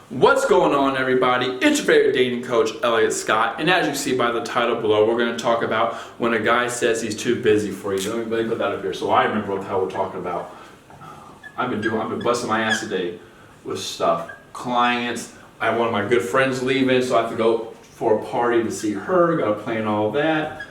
What's going on, everybody? It's your favorite dating coach, Elliot Scott, and as you see by the title below, we're going to talk about when a guy says he's too busy for you. Let me put that up here so I remember what the hell we're talking about. I've been busting my ass today with stuff. Clients, I have one of my good friends leaving, so I have to go for a party to see her, got to plan all that.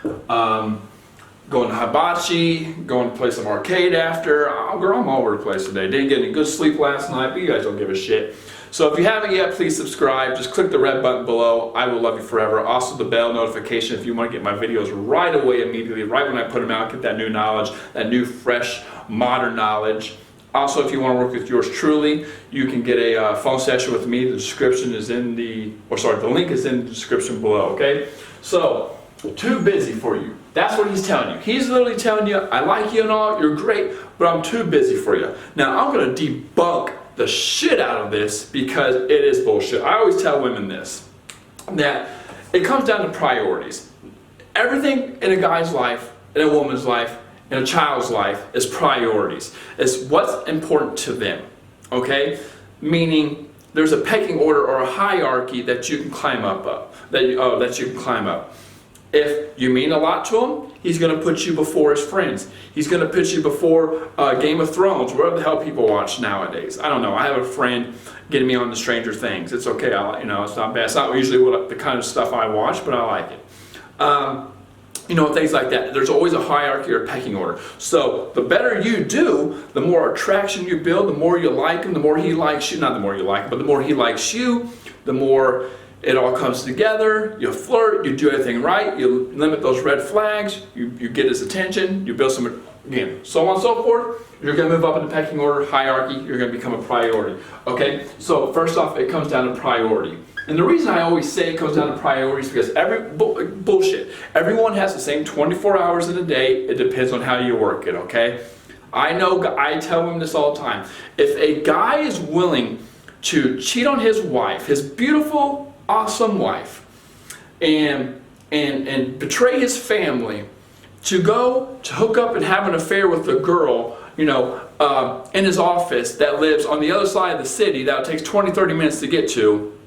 Going to hibachi, going to play some arcade after. Oh, girl, I'm all over the place today. Didn't get any good sleep last night, but you guys don't give a shit. So if you haven't yet, please subscribe. Just click the red button below. I will love you forever. Also the bell notification if you want to get my videos right away, immediately, right when I put them out, get that new knowledge, that new, fresh, modern knowledge. Also, if you want to work with yours truly, you can get a phone session with me. The description is in the link is in the description below, okay? So, too busy for you. That's what he's telling you. He's literally telling you, I like you and all, you're great, but I'm too busy for you. Now, I'm going to debunk the shit out of this because it is bullshit. I always tell women this, that it comes down to priorities. Everything in a guy's life, in a woman's life, in a child's life is priorities. It's what's important to them, okay? Meaning there's a pecking order or a hierarchy that you can climb up, that you can climb up. If you mean a lot to him, he's going to put you before his friends. He's going to put you before Game of Thrones, whatever the hell people watch nowadays. I don't know. I have a friend getting me on the Stranger Things. It's okay. It's not bad. It's not usually the kind of stuff I watch, but I like it. Things like that. There's always a hierarchy or pecking order. So the better you do, the more attraction you build, the more you like him, the more he likes you. Not the more you like him, but the more he likes you, the more it all comes together. You flirt, you do everything right, you limit those red flags, you get his attention, you build some, again, so on and so forth. You're going to move up in the pecking order, hierarchy, you're going to become a priority. Okay? So first off, it comes down to priority. And the reason I always say it comes down to priorities is because bullshit. Everyone has the same 24 hours in a day. It depends on how you work it, okay? I tell him this all the time. If a guy is willing to cheat on his wife, his beautiful, awesome wife, and betray his family to go to hook up and have an affair with a girl, in his office that lives on the other side of the city that takes 20-30 minutes to get to,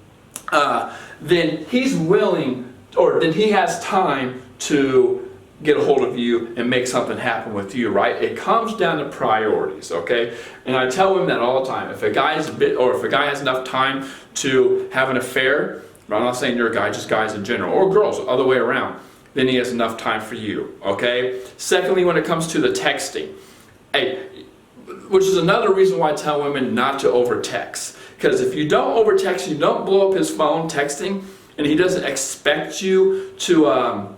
then he's willing, or then he has time to get a hold of you and make something happen with you, right? It comes down to priorities, okay? And I tell him that all the time. If a guy has enough time to have an affair, I'm not saying you're a guy, just guys in general, or girls, other way around, then he has enough time for you, okay? Secondly, when it comes to the texting, which is another reason why I tell women not to over-text. Because if you don't over-text, you don't blow up his phone texting, and he doesn't expect you to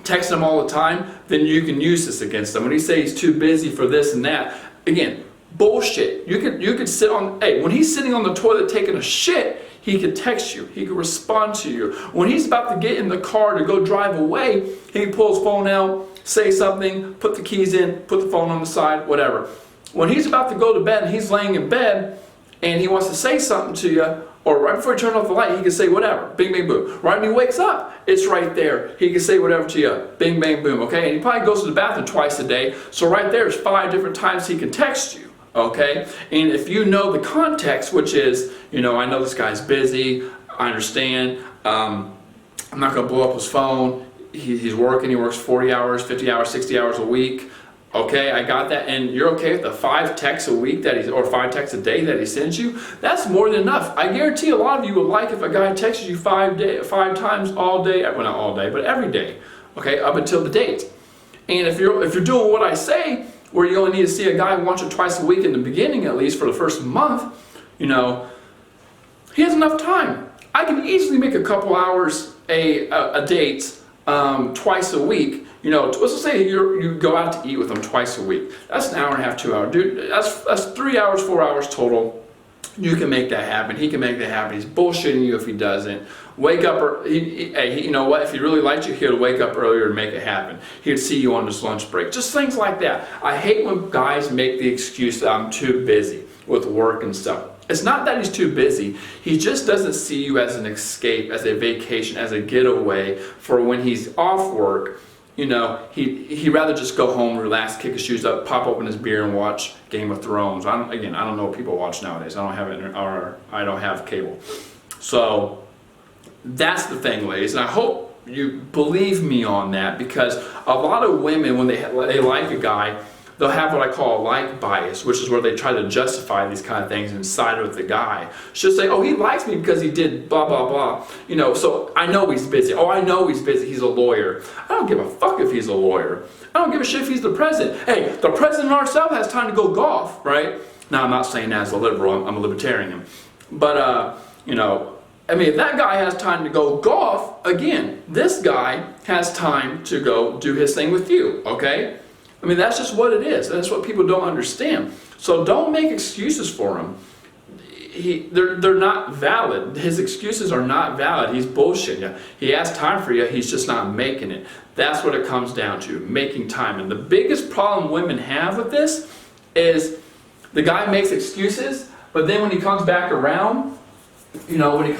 text him all the time, then you can use this against him. When he says he's too busy for this and that, again, bullshit. You could sit on, when he's sitting on the toilet taking a shit, he could text you. He could respond to you. When he's about to get in the car to go drive away, he can pull his phone out, say something, put the keys in, put the phone on the side, whatever. When he's about to go to bed and he's laying in bed and he wants to say something to you, or right before he turns off the light, he can say whatever. Bing, bang, boom. Right when he wakes up, it's right there. He can say whatever to you. Bing, bang, boom. Okay? And he probably goes to the bathroom twice a day. So right there's 5 different times he can text you. Okay? And if you know the context, which is, I know this guy's busy. I understand. I'm not going to blow up his phone. He's working. He works 40 hours, 50 hours, 60 hours a week. Okay, I got that, and you're okay with the 5 texts a week or 5 texts a day that he sends you? That's more than enough. I guarantee a lot of you would like if a guy texts you 5 times all day, well not all day, but every day, okay, up until the date. And if you're doing what I say, where you only need to see a guy once or twice a week in the beginning, at least for the first month, he has enough time. I can easily make a couple hours a date twice a week. Let's say you go out to eat with him twice a week. That's an hour and a half, 2 hours. Dude, that's 3 hours, 4 hours total. You can make that happen. He can make that happen. He's bullshitting you if he doesn't. Wake up, you know what? If he really liked you, he'll wake up earlier and make it happen. He'd see you on his lunch break. Just things like that. I hate when guys make the excuse that I'm too busy with work and stuff. It's not that he's too busy. He just doesn't see you as an escape, as a vacation, as a getaway for when he's off work. he'd rather just go home, relax, kick his shoes up, pop open his beer, and watch Game of Thrones. I don't know what people watch nowadays. I don't have it, or I don't have cable. So that's the thing, ladies, and I hope you believe me on that, because a lot of women, when they like a guy, they'll have what I call a like bias, which is where they try to justify these kind of things and side with the guy. She'll say, oh, he likes me because he did blah, blah, blah. So I know he's busy. Oh, I know he's busy. He's a lawyer. I don't give a fuck if he's a lawyer. I don't give a shit if he's the president. Hey, the president ourselves has time to go golf, right? Now, I'm not saying that as a liberal. I'm a libertarian. But, if that guy has time to go golf, again, this guy has time to go do his thing with you, okay? That's just what it is. That's what people don't understand. So don't make excuses for him. They're not valid. His excuses are not valid. He's bullshitting you. He has time for you. He's just not making it. That's what it comes down to, making time. And the biggest problem women have with this is the guy makes excuses, but then when he comes back around, you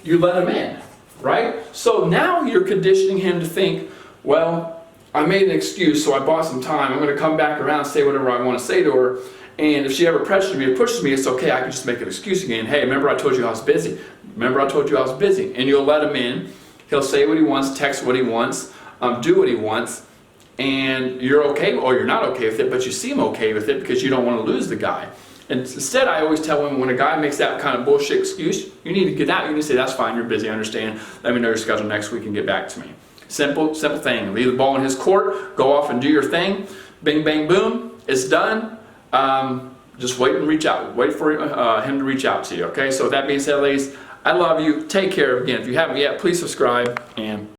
let him in, right? So now you're conditioning him to think, well, I made an excuse, so I bought some time. I'm going to come back around and say whatever I want to say to her. And if she ever pressures me or pushes me, it's okay. I can just make an excuse again. Hey, remember I told you I was busy. And you'll let him in. He'll say what he wants, text what he wants, do what he wants. And you're okay, or you're not okay with it, but you seem okay with it because you don't want to lose the guy. And instead, I always tell women, when a guy makes that kind of bullshit excuse, you need to get out. You need to say, that's fine, you're busy, I understand. Let me know your schedule next week and get back to me. Simple thing. Leave the ball in his court. Go off and do your thing. Bing, bang, boom. It's done. Just wait and reach out. Wait for him to reach out to you. Okay. So with that being said, ladies, I love you. Take care. Again, if you haven't yet, please subscribe and